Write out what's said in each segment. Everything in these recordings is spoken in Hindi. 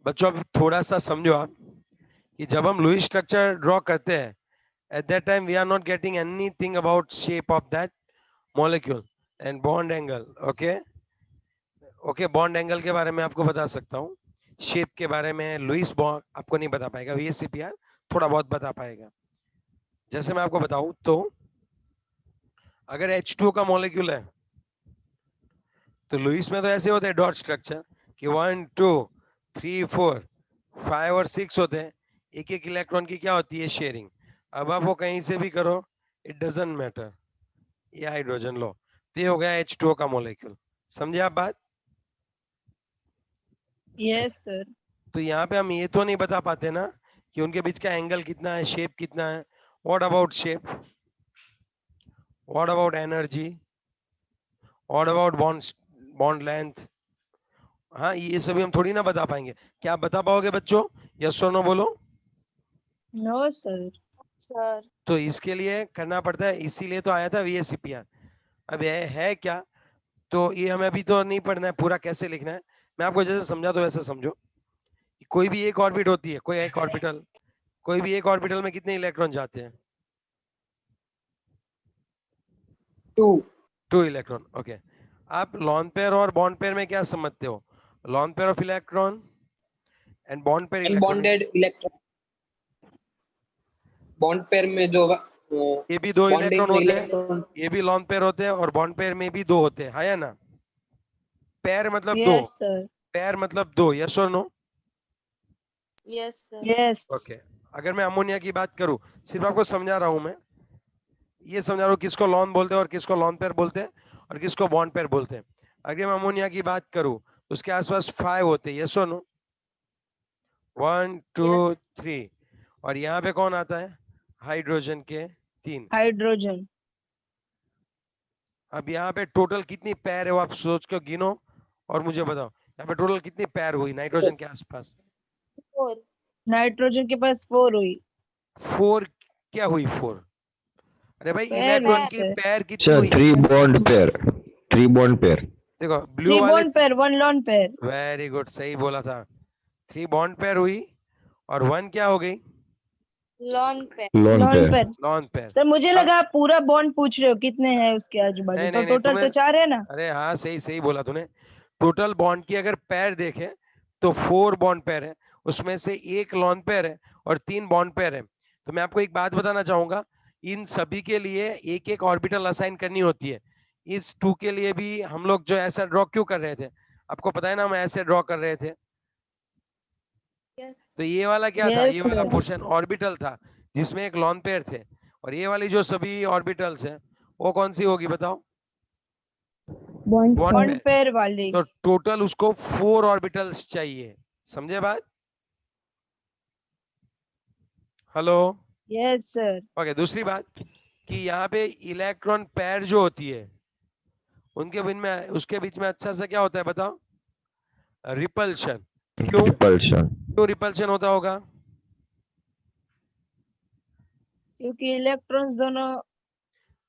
बच्चों अब थोड़ा सा समझो आप कि जब हम लुईस स्ट्रक्चर ड्रॉ करते हैं, at that time we are not getting anything about shape of that molecule and bond angle. Okay, bond angle के बारे में आपको बता सकता हूँ, शेप के बारे में लुईस बॉन्ड आपको नहीं बता पाएगा, VSCPR थोड़ा बहुत बता पाएगा। जैसे मैं आपको बताऊं तो अगर H2O का मॉलिक्यूल है तो लुईस में तो ऐसे होते हैं डॉट स्ट्रक्चर कि 1 2 3 4 5 और 6 होते हैं, एक एक इलेक्ट्रॉन की क्या होती है, शेयरिंग। अब आप वो कहीं से भी करो, इट डजंट मैटर, ये हाइड्रोजन लो, तो ये हो गया H2O का मॉलिक्यूल। समझे आप बात? Yes sir. तो यहाँ पे हम ये तो नहीं बता पाते ना कि उनके बीच का एंगल कितना है, शेप कितना है। What about shape, what about energy, what about bond length? हाँ, ये सभी हम थोड़ी ना बता पाएंगे। क्या आप बता पाओगे बच्चों? यस और नो बोलो। No sir. सर तो इसके लिए करना पड़ता है, इसीलिए तो आया था VSCPR। अब ये है क्या, तो ये हमें अभी तो नहीं पढ़ना है पूरा कैसे लिखना है। मैं आपको जैसे समझा तो वैसे समझो। कोई भी एक ऑर्बिट होती है, कोई एक ऑर्बिटल, कोई भी एक ऑर्बिटल में कितने इलेक्ट्रॉन जाते हैं? 2 2 इलेक्ट्रॉन। ओके, आप लॉन पेयर और बॉन्ड पेयर में क्या समझते हो? Lone pair of electron and bond pair electron. Unbonded electron, bond pair में जो ये भी 2 बॉन्डिंग इलेक्ट्रॉन में होते हैं, इलेक्ट्रॉन, ये भी लॉन पेयर होते हैं, और बॉन्ड पेयर में भी 2 होते हैं, है या ना? पेयर मतलब 2, यस सर। पेयर मतलब 2, यस और no? Yes sir yes. Okay, अगर मैं अमोनिया की बात करूं, सिर्फ आपको समझा रहा हूं मैं, ये समझा रहा हूं किसको लॉन बोलते हैं और किसको लॉन पेयर बोलते हैं और किसको बॉन्ड पेयर बोलते हैं। अगर मैं अमोनिया की बात करूं, उसके आसपास 5 होते हैं, यस और नो? 1 2 यस 3, और यहाँ पे कौन आता है? हाइड्रोजन के 3। हाइड्रोजन। अब यहाँ पे टोटल कितनी पैर है वो आप सोच के गिनो और मुझे बताओ, यहाँ पे टोटल कितनी पैर हुई नाइट्रोजन के आसपास? 4 नाइट्रोजन के पास 4 हुई। 4? क्या हुई 4? अरे भाई, पैर इलेक्ट्रॉन हुई पैर की सर। पैर कितनी Sir, हुई? three bond pair. Three bond pair. देखो ब्लू 3 वाले, bond pair 1 lone pair. Very good, सही बोला था। 3 बॉन्ड पेयर हुई और 1 क्या हो गई? लॉन पैर Lone lawn pair. Pair. Lone pair. Sir मुझे अब लगा आप पूरा बॉन्ड पूछ रहे हो कितने हैं उसके आजू बाजू, नहीं तो नहीं नहीं, टोटल तुम्हें, तो 4 है ना। अरे हाँ, सही सही बोला तूने। टोटल बॉन्ड की अगर पैर देखे तो 4 बॉन्ड पेयर है, उसमें से एक लॉन पेयर है और 3 बॉन्ड पेयर है। तो मैं आपको एक बात बताना चाहूंगा, इन सभी के लिए एक एक ऑर्बिटल असाइन करनी होती है। इस 2 के लिए भी हम लोग जो ऐसा ड्रॉ क्यों कर रहे थे, आपको पता है ना, हम ऐसे ड्रॉ कर रहे थे। यस तो ये वाला क्या था, ये यस वाला सर। पोर्शन ऑर्बिटल था जिसमें एक लॉन पेयर थे, और ये वाली जो सभी ऑर्बिटल्स हैं वो कौन सी होगी बताओ? Bond bond pair. पेयर वाली। तो टोटल उसको 4 ऑर्बिटल्स चाहिए, समझे बात? हेलो? Yes sir. ओके, दूसरी बात कि यहाँ पे इलेक्ट्रॉन पेयर जो होती है उनके बीच में, उसके बीच में अच्छा सा क्या होता है बताओ? रिपल्शन। क्यों Repulsion. क्यों रिपल्शन होता होगा? क्योंकि इलेक्ट्रॉन्स दोनों।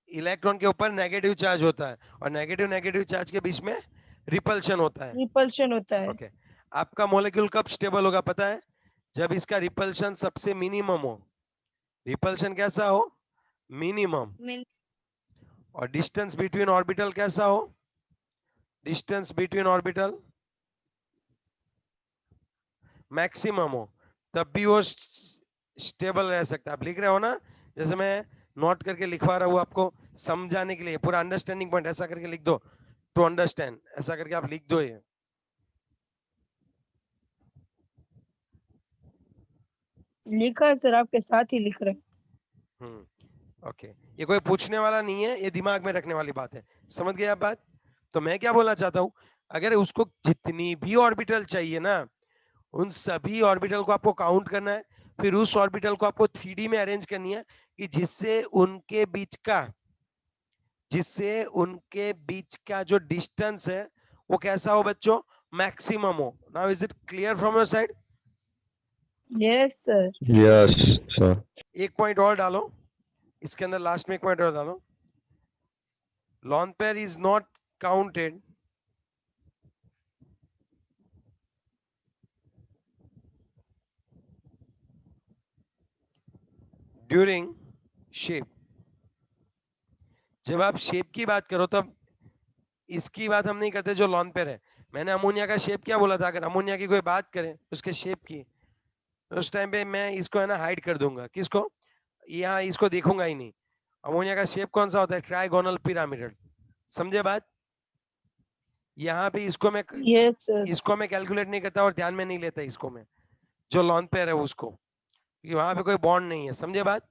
इलेक्ट्रॉन के ऊपर नेगेटिव चार्ज होता है और नेगेटिव नेगेटिव चार्ज के बीच में रिपल्शन होता है। रिपल्शन होता है। ओके, आपका मॉलिक्यूल कब स्टेबल होगा पता है? जब इसका रिपल्शन सबसे मिनिमम हो। रिपल्शन कैसा हो? मिनिमम। मिन और डिस्टेंस बिटवीन ऑर्बिटल कैसा हो? डिस्टेंस बिटवीन ऑर्बिटल मैक्सिमम हो, तब भी वो स्टेबल रह सकता है। आप लिख रहे हो ना, जैसे मैं नोट करके लिखवा रहा हूँ आपको समझाने के लिए, पूरा अंडरस्टैंडिंग पॉइंट ऐसा करके लिख दो, टू अंडरस्टैंड, ऐसा करके आप लिख दो ये। लिखा है सर, आपके साथ ही लिख रहे हैं। ओके, ये कोई पूछने वाला नहीं है, ये दिमाग में रखने वाली बात है। समझ गए आप बात? तो मैं क्या बोलना चाहता हूँ, अगर उसको जितनी भी ऑर्बिटल चाहिए ना, उन सभी ऑर्बिटल को आपको काउंट करना है, फिर उस ऑर्बिटल को आपको 3D में अरेंज करनी है कि जिससे उनके बीच का जो डिस्टेंस है वो कैसा हो बच्चों? मैक्सिमम हो। Now is it clear from your side? Yes sir. Yes, sir. एक पॉइंट और डालो इसके अंदर, लास्ट में एक पॉइंट और डालो। Lawn pair is not counted during shape, जब आप शेप की बात करो तब इसकी बात हम नहीं करते जो लॉन पेयर है। मैंने अमोनिया का शेप क्या बोला था, अगर अमोनिया की कोई बात करे उसके शेप की, तो उस टाइम पे मैं इसको है ना हाइड कर दूंगा। किसको? यहाँ इसको देखूंगा ही नहीं। अमोनिया का शेप कौन सा होता है? Trigonal pyramidal. समझे बात? यहाँ पे Yes, sir. इसको मैं कैलकुलेट नहीं करता और ध्यान में नहीं लेता इसको मैं, जो लॉन पेयर है उसको, क्योंकि वहां पे कोई बॉन्ड नहीं है। समझे बात?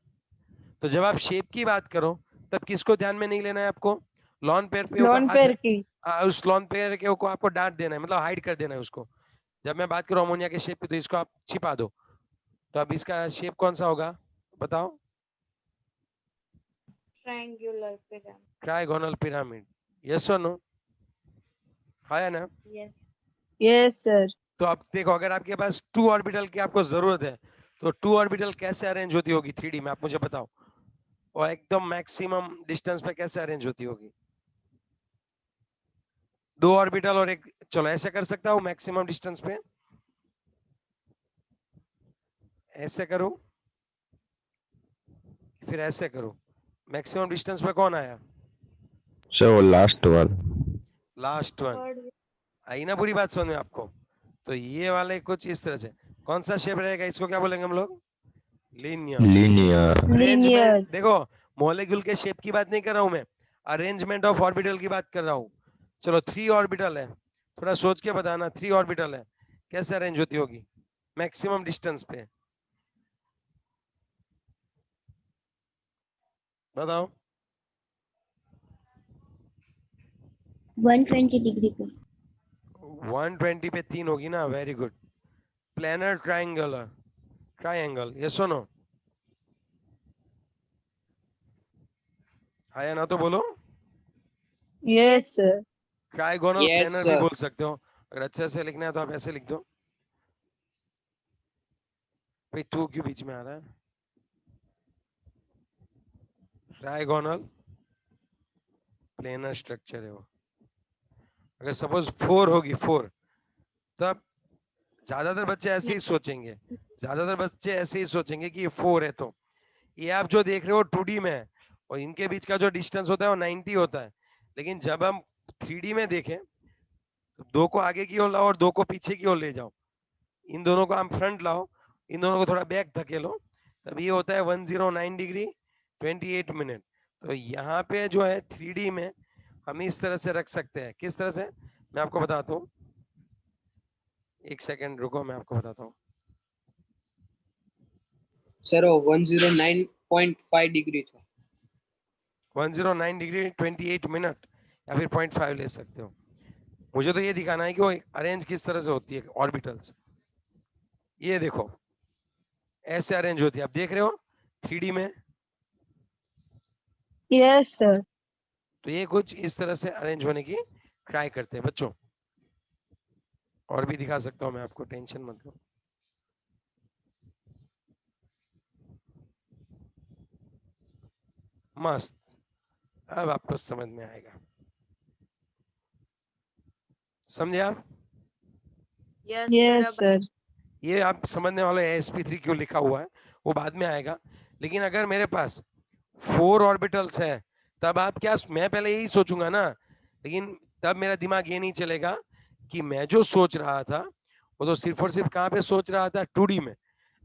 तो जब आप शेप की बात करो तब किसको ध्यान में नहीं लेना है आपको? लॉन पेयर पे Lone हाथ, pair की. उस लॉन पेयर के को आपको डांट देना है, मतलब हाइड कर देना है उसको। जब मैं बात करूं अमोनिया के शेप की तो इसको आप छिपा दो। तो अब इसका शेप कौन सा होगा बताओ? Triangular pyramid. Trigonal pyramid. Yes और नो? हाँ या ना? Yes. Yes, sir. तो अब देखो, अगर आपके पास 2 ऑर्बिटल की आपको जरूरत है तो 2 ऑर्बिटल कैसे अरेंज होती होगी 3D में, आप मुझे बताओ। और एकदम मैक्सिमम डिस्टेंस पे कैसे अरेंज होती होगी? 2 ऑर्बिटल और एक, चलो ऐसे कर सकता हूँ मैक्सिमम डिस्टेंस पे, ऐसे करूं फिर ऐसे करूं। मैक्सिमम डिस्टेंस पे कौन आया? सर वो last one. Last one. Third. आई ना पूरी बात समझ में आपको? तो ये वाले कुछ इस तरह से, कौन सा शेप रहेगा इसको क्या बोलेंगे हम लोग? लीनियर। लीनियर। Linear. अरेंजमेंट देखो, मॉलिक्यूल के शेप की बात नहीं कर रहा हूं मैं, अरेंजमेंट ऑफ ऑर्बिटल की बात कर रहा हूं। चलो 3 ऑर्बिटल है, थोड़ा सोच के बताना, 3 ऑर्बिटल है कैसे अरेंज होती होगी मैक्सिमम डिस्टेंस पे, बताओ। 120 डिग्री पे। 120 पे 3 होगी ना, very good. Planar triangular triangle, yes और नो? हाँ या ना तो बोलो। Yes, sir. Trigonal Yes, planar भी sir. बोल सकते हो, अगर अच्छे से लिखना है तो आप ऐसे लिख दो। भाई 2 क्यों बीच में आ रहा है? ट्राइगोनल प्लेनर स्ट्रक्चर है वो। अगर सपोज 4 होगी 4, तब ज्यादातर बच्चे ऐसे ही सोचेंगे, ज्यादातर बच्चे ऐसे ही सोचेंगे कि ये 4 है। तो ये आप जो देख रहे हो 2D में है, और इनके बीच का जो डिस्टेंस होता है वो 90 होता है। लेकिन जब हम 3D में देखें तो 2 को आगे की ओर लाओ और 2 को पीछे की ओर ले जाओ, इन दोनों को हम फ्रंट लाओ, इन दोनों को थोड़ा बैक धकेलो, तब ये होता है 109 डिग्री 28 मिनट। तो यहाँ पे जो है 3D में हम इस तरह से रख सकते हैं। किस तरह से मैं आपको बताता हूँ, एक सेकंड रुको, मैं आपको बताता हूँ। सर वो 109.5 डिग्री था। 109 डिग्री 28 मिनट या फिर 0.5 ले सकते हो। मुझे तो ये दिखाना है कि वो अरेंज किस तरह से होती है ऑर्बिटल्स। ये देखो ऐसे अरेंज होती है, आप देख रहे हो 3D में। Yes, sir. तो ये कुछ इस तरह से अरेंज होने की ट्राई करते हैं बच्चों। और भी दिखा सकता हूं मैं आपको, टेंशन मत लो। मस्त, अब आपको समझ में आएगा। समझे आप? Yes, Yes, sir. sir. ये आप समझने वाले sp3 क्यों लिखा हुआ है वो बाद में आएगा। लेकिन अगर मेरे पास 4 ऑर्बिटल्स है तब आप क्या, मैं पहले यही सोचूंगा ना, लेकिन तब मेरा दिमाग ये नहीं चलेगा कि मैं जो सोच रहा था वो तो सिर्फ और सिर्फ कहाँ पे सोच रहा था? 2D में।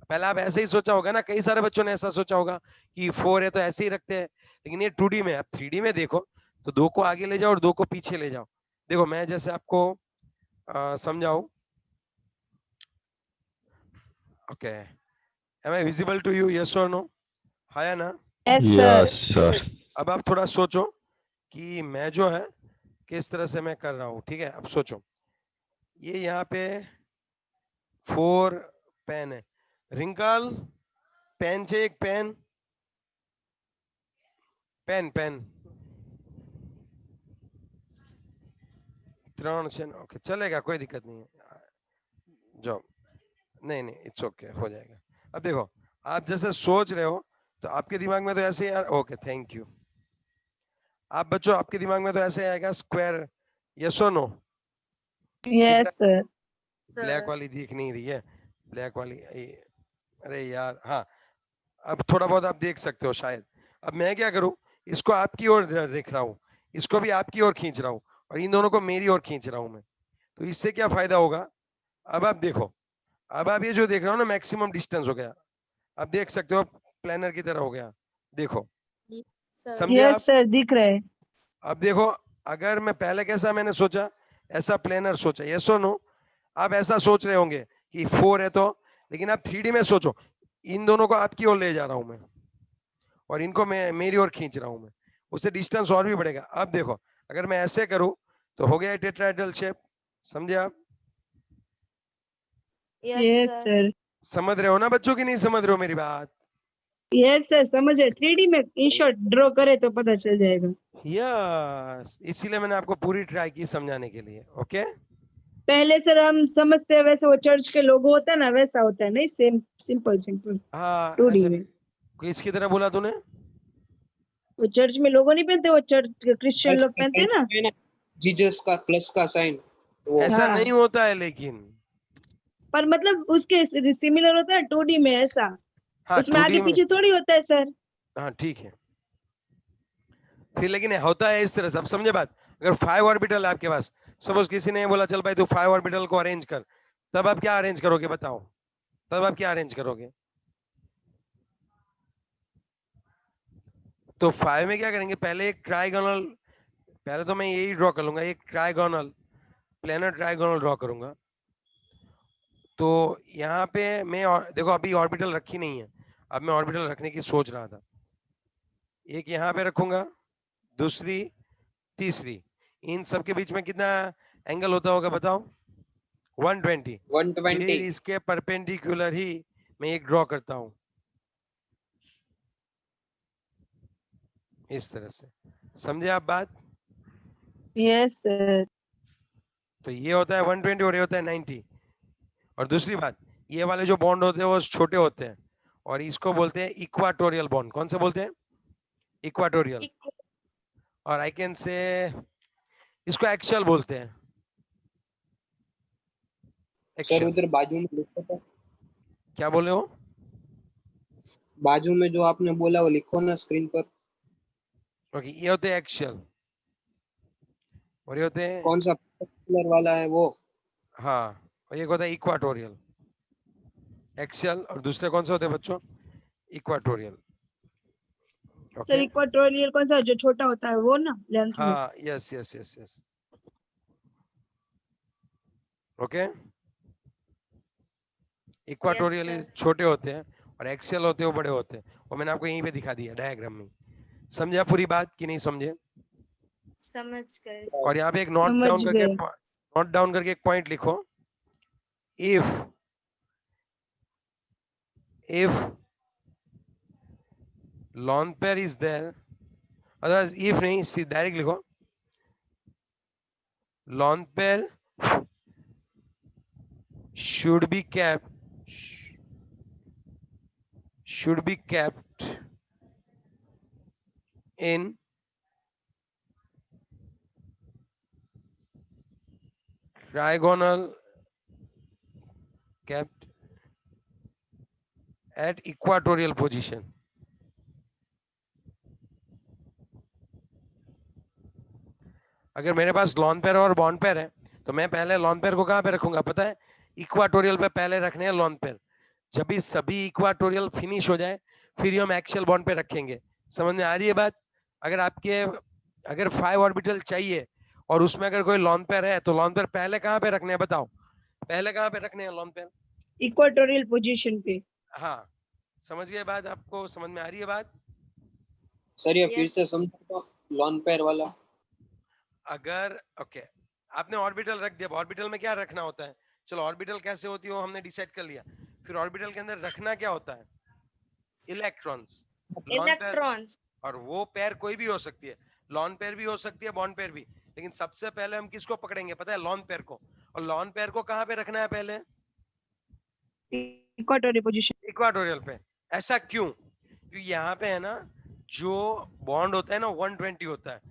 पहले आप ऐसे ही सोचा होगा ना, कई सारे बच्चों ने ऐसा सोचा होगा कि 4 है तो ऐसे ही रखते हैं। लेकिन ये 2D में, आप 3D में देखो तो 2 को आगे ले जाओ और 2 को पीछे ले जाओ। देखो मैं जैसे आपको समझाऊं। Okay, am I visible to you, yes और नो? हाँ या ना? Yes, sir. Yes sir. अब आप थोड़ा सोचो कि मैं जो है किस तरह से मैं कर रहा हूँ। ठीक है, अब सोचो, ये यहाँ पे 4 पेन है, रिंकल पेन से एक पेन, पेन पेन 3 છે, ओके चलेगा, कोई दिक्कत नहीं है। जो नहीं नहीं इट्स ओके, हो जाएगा। अब देखो आप जैसे सोच रहे हो तो आपके दिमाग में तो ऐसे यार, ओके थैंक यू। आप बच्चों आपके दिमाग में तो ऐसे आएगा स्क्वायर, यस और no? Yes, sir. Black Sir. वाली दिख नहीं रही है, ब्लैक वाली अरे यार हाँ, अब थोड़ा बहुत आप देख सकते हो शायद। अब मैं क्या करूं, इसको आपकी ओर देख रहा हूं, इसको भी आपकी ओर खींच रहा हूं, और इन दोनों को मेरी ओर खींच रहा हूं मैं। तो इससे क्या फायदा होगा, अब आप देखो, अब आप ये जो देख रहे हो ना मैक्सिमम डिस्टेंस हो गया, आप देख सकते हो प्लानर की तरह हो गया, देखो, Sir. समझे आप। यस सर दिख रहा है। अब देखो, अगर मैं पहले कैसा मैंने सोचा, ऐसा प्लानर सोचा, यस और नो। आप ऐसा सोच रहे होंगे कि 4 है तो, लेकिन आप 3D में सोचो, इन दोनों को आपकी ओर ले जा रहा हूं मैं, और इनको मैं मेरी ओर खींच रहा हूं मैं, उससे डिस्टेंस और भी बढ़ेगा। अब देखो, अगर मैं ऐसे करूं तो हो गया टेट्राहेड्रल शेप, समझे आप। Yes, yes sir. सर। समझ रहे हो ना बच्चों की नहीं समझ रहे हो मेरी बात। यस सर समझ रहे, 3D में इन शॉर्ट ड्रॉ करे तो पता चल जाएगा। यस, इसीलिए मैंने आपको पूरी ट्राई की समझाने के लिए। ओके, पहले सर हम समझते हैं वैसे वो चर्च के लोगो होता है ना वैसा होता है, नहीं सेम सिंपल सिंपल हाँ 2D ऐसे में। किसकी तरह बोला तूने। वो चर्च में लोगो नहीं पहनते, वो चर्च क्रिश्चियन प्लस लोग का पहनते हैं साइन ना। है ना, जीसस का प्लस का साइन वो। ऐसा हाँ नहीं होता है लेकिन। पर मतलब उसके सिमिलर होता है 2D में ऐसा, हाँ उसमें 2D आगे में, पीछे थोड़ी होता है सर। हाँ ठीक है, फिर लेकिन होता है इस तरह से। अब समझे बात। अगर 5 ऑर्बिटल है आपके पास, सपोज किसी ने बोला चल भाई तू 5 ऑर्बिटल को अरेंज कर, तब आप क्या अरेंज करोगे बताओ, तब आप क्या अरेंज करोगे। तो 5 में क्या करेंगे, पहले एक ट्राइगोनल, पहले तो मैं यही ड्रॉ कर लूंगा, एक ट्राइगोनल, प्लेनर ट्राइगोनल ड्रॉ करूंगा। तो यहाँ पे मैं देखो अभी ऑर्बिटल रखी नहीं है, अब मैं ऑर्बिटल रखने की सोच रहा था। एक यहाँ पे रखूंगा, दूसरी, तीसरी, इन सब के बीच में कितना एंगल होता होगा बताओ, 120। 120। फिर इसके परपेंडिकुलर ही मैं एक ड्रॉ करता हूं इस तरह से, समझे आप बात। Yes sir. तो ये होता है 120 और ये होता है 90। और दूसरी बात, ये वाले जो बॉन्ड होते हैं वो छोटे होते हैं, और इसको बोलते हैं इक्वाटोरियल बॉन्ड। कौन से बोलते हैं, इक्वाटोरियल। और आई कैन से इसको एक्सियल बोलते हैं, सर एक्सियल। उधर बाजू में लिखो तो, क्या बोले हो, बाजू में जो आपने बोला वो लिखो ना स्क्रीन पर। ओके, ये होते हैं एक्सियल, और ये होते हैं, कौन सा कलर वाला है वो। हाँ, और ये होता है इक्वाटोरियल, एक्सियल। और दूसरे कौन से होते हैं बच्चों, इक्वाटोरियल। सर ओके, इक्वाटोरियल कौन सा जो छोटा होता है वो ना लेंथ में। हाँ, yes yes yes yes, okay. Yes, equatorial sir. छोटे होते हैं, और एक्सियल होते हैं वो बड़े होते हैं, और मैंने आपको यहीं पे दिखा दिया डायग्राम में। समझा पूरी बात कि नहीं समझे। समझ गए और sir. यहाँ पे एक समझ गए। नोट डाउन करके एक पॉइंट लिखो, if lone pair is there, otherwise if नहीं, डायरेक्ट लिखो, lone pair should be kept in trigonal, kept at equatorial position. अगर मेरे पास लॉन पेयर और बॉन्ड पेयर है, तो मैं पहले लॉन पेयर को कहां पे रखूंगा पता है, इक्वाटोरियल पे पहले रखने हैं लॉन पेयर। जब भी सभी इक्वाटोरियल फिनिश हो जाए, फिर हम एक्सियल बॉन्ड पे रखेंगे। समझ में आ रही है बात। अगर आपके, अगर 5 ऑर्बिटल चाहिए और उसमें अगर कोई लॉन पेयर है, तो लॉन पेयर पहले कहां पे रखने हैं बताओ, पहले कहां पे रखने हैं लॉन पेयर। इक्वाटोरियल पोजीशन पे। हाँ, समझ गए बात, आपको समझ में आ रही है बात। सर ये फिर Yes. से समझो तो, लॉन पेयर वाला। अगर ओके, आपने ऑर्बिटल रख दिया, ऑर्बिटल में क्या रखना होता है, चलो ऑर्बिटल कैसे होती है वो हमने डिसाइड कर लिया। फिर ऑर्बिटल के अंदर रखना क्या होता है, इलेक्ट्रॉन्स, लॉन पेयर। Electrons. और वो पेयर कोई भी हो सकती है, लॉन पेयर भी हो सकती है, बॉन्ड पेयर भी। लेकिन सबसे पहले हम किसको पकड़ेंगे पता है, लॉन पेयर को। और लॉन पेयर को कहां पे रखना है पहले, इक्वाटोरियल पोजीशन। इक्वाटोरियल पे। ऐसा क्यों, क्योंकि यहाँ पे है ना, जो बॉन्ड होता है ना 120 होता है,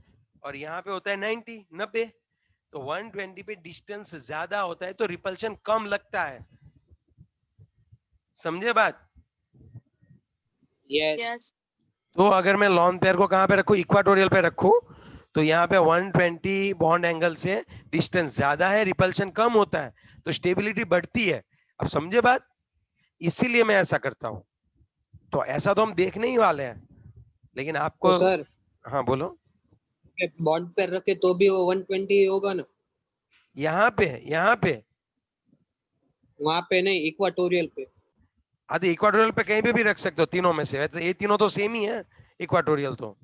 और यहाँ पे होता है 90। तो 120 पे डिस्टेंस ज्यादा होता है तो रिपल्शन कम लगता है, समझे बात। यस यस तो अगर मैं लॉन पेयर को कहाँ पे रखूँ, इक्वाटोरियल पे रखूँ, तो यहाँ पे 120 बॉन्ड एंगल से डिस्टेंस ज्यादा है, रिपल्शन कम होता है, तो स्टेबिलिटी बढ़ती है। अब समझे बात, इसीलिए मैं ऐसा करता हूँ। तो ऐसा तो हम देखने ही वाले हैं, लेकिन तो आपको, सर हाँ बोलो। बॉन्ड पे रखे तो भी वो 120 होगा ना? यहाँ पे वहां पे नहीं, इक्वाटोरियल पे। आधे इक्वाटोरियल पे कहीं पे भी रख सकते हो, तीनों में से। वैसे ये तीनों तो सेम ही है, इक्वाटोरियल तो।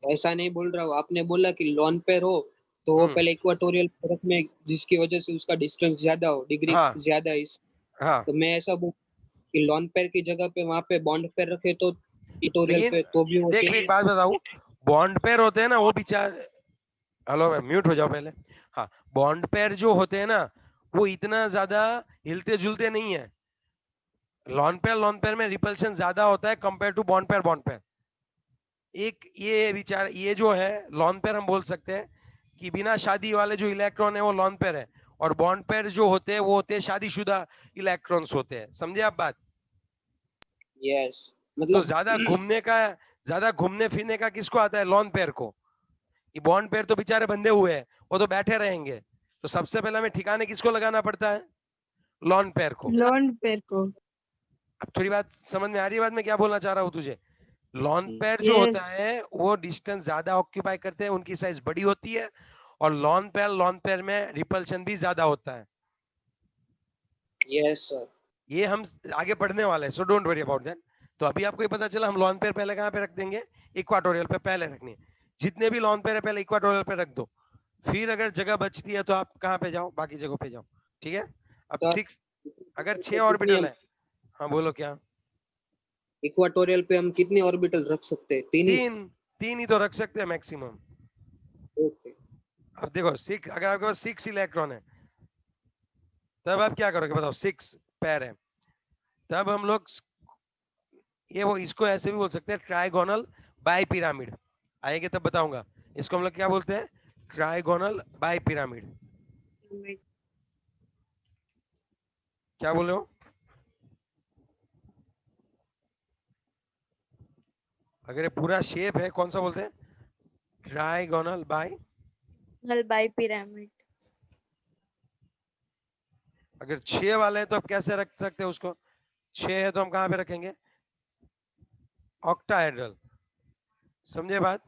ऐसा नहीं बोल रहा हूँ, आपने बोला कि लॉन पेयर हो तो वो पहले इक्वाटोरियल पे रखने, जिसकी वजह से उसका डिस्टेंस ज्यादा हो, डिग्री हाँ ज्यादा है इस। हाँ, तो मैं ऐसा बोल कि लॉन पेयर की जगह पे वहां पे बॉन्ड पेयर रखे तो इक्वाटोरियल लेकिन पे तो भी वो देख सेम। एक बात बताऊं, बॉन्ड पेयर होते हैं ना वो बेचारे, हेलो म्यूट हो जाओ पहले। हाँ, बॉन्ड पेयर जो होते हैं ना, वो इतना ज्यादा हिलते जुलते नहीं है। लॉन पेयर में रिपल्शन ज्यादा होता है कंपेयर टू बॉन्ड पेयर। एक ये विचार, ये जो है लॉन पेयर, हम बोल सकते हैं कि बिना शादी वाले जो इलेक्ट्रॉन है वो लॉन पेयर है, और बॉन्ड पेयर जो होते हैं वो होते हैं शादीशुदा इलेक्ट्रॉन्स होते हैं। समझे आप बात? यस तो मतलब ज्यादा घूमने फिरने का किसको आता है? लॉन पेयर को। ये बॉन्ड पेयर तो बेचारे बंधे हुए हैं, वो तो बैठे रहेंगे। तो सबसे पहले हमें ठिकाने किसको लगाना पड़ता है? लॉन पेयर को। लॉन पेयर को। अब थोड़ी बात समझ में आ रही है, बात मैं क्या बोलना चाह रहा हूँ तुझे? लॉन पेयर जो यस होता है वो डिस्टेंस ज्यादा ऑक्यूपाई करते हैं, उनकी साइज बड़ी होती है, और लॉन पेयर में रिपल्शन भी ज्यादा होता है। Yes sir. ये हम आगे पढ़ने वाले हैं, so don't worry about that. तो अभी आपको ये पता चला, हम लॉन पेयर पहले कहाँ पे रख देंगे? इक्वाटोरियल पे पहले रखनी है। जितने भी लॉन पेयर है पहले इक्वाटोरियल पे रख दो, फिर अगर जगह बचती है तो आप कहाँ पे जाओ, बाकी जगह पे जाओ। ठीक है? अब सर सिक्स, अगर 6 कितनी ऑर्बिटल हम है, हाँ बोलो क्या? इक्वाटोरियल पे हम कितनी ऑर्बिटल रख सकते हैं? तीन ही? तीन, तीन ही तो रख सकते हैं मैक्सिमम। ओके। अब देखो सिक्स, अगर आपके पास 6 इलेक्ट्रॉन है, तब आप क्या करोगे बताओ? 6 पैर है, तब हम लोग ये वो इसको ऐसे भी बोल सकते हैं, ट्राइगोनल बाई पिरामिड। आएंगे तब बताऊंगा। इसको हम लोग क्या बोलते हैं? Trigonal by pyramid. क्या बोल रहे हो? अगर ये पूरा शेप है, कौन सा बोलते हैं? Trigonal by. By pyramid. अगर 6 वाले हैं तो आप कैसे रख सकते हैं उसको? 6 है तो हम कहां पे रखेंगे? ऑक्टाहेड्रल। समझे बात?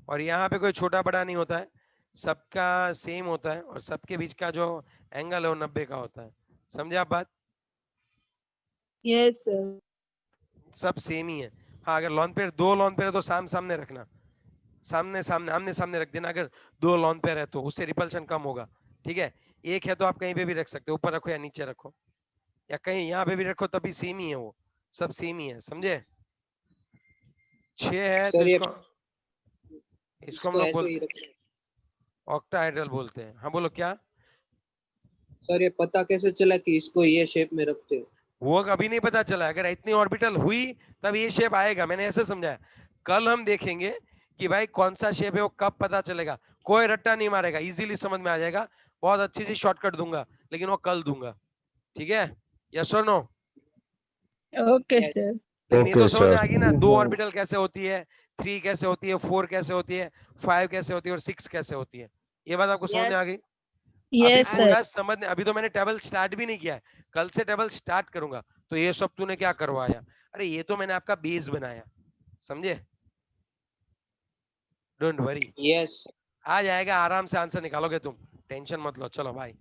और यहाँ पे कोई छोटा बड़ा नहीं होता है, सबका सेम होता है, और सबके बीच का जो एंगल है वो 90 का होता है। समझे आप बात? Yes sir. सब सेम ही है। हाँ, अगर लॉन पेयर, 2 लॉन पेयर है तो सामने रखना, सामने सामने आमने सामने रख देना। अगर 2 लॉन पेयर है तो उससे रिपल्शन कम होगा। ठीक है? एक है तो आप कहीं पे भी रख सकते हो, ऊपर रखो या नीचे रखो, या कहीं यहाँ पे भी रखो, तभी सेम ही है, वो सब सेम ही है। समझे? 6 है तो सर ये इसको इसको हम इसको लोग ऐसे ही बोलते रखना है। हैं ऑक्टाहेड्रल बोलते हैं। हाँ बोलो क्या? सर ये पता कैसे चला कि इसको ये शेप में रखते हैं? वो कभी नहीं पता चला, अगर इतनी ऑर्बिटल हुई तब ये शेप आएगा। मैंने ऐसे समझाया। कल हम देखेंगे कि भाई कौन सा शेप है, वो कब पता चलेगा। कोई रट्टा नहीं मारेगा, इजीली समझ में आ जाएगा। बहुत अच्छी सी शॉर्टकट दूंगा, लेकिन वो कल दूंगा। ठीक है? यस और नो? Okay Yes, sir. लेकिन ये तो ओके समझ में सर। आ गई ना, 2 ऑर्बिटल कैसे होती है, 3 कैसे होती है, 4 कैसे होती है, 5 कैसे होती है, और 6 कैसे होती है। ये बात आपको समझ में आ यस गई? अभी यस सर। पूरा समझ, अभी तो मैंने टेबल स्टार्ट भी नहीं किया है, कल से टेबल स्टार्ट करूंगा। तो ये सब तूने क्या करवाया? अरे ये तो मैंने आपका बेस बनाया। समझे? Don't worry, yes. आ जाएगा, आराम से आंसर निकालोगे तुम, टेंशन मत लो। चलो भाई।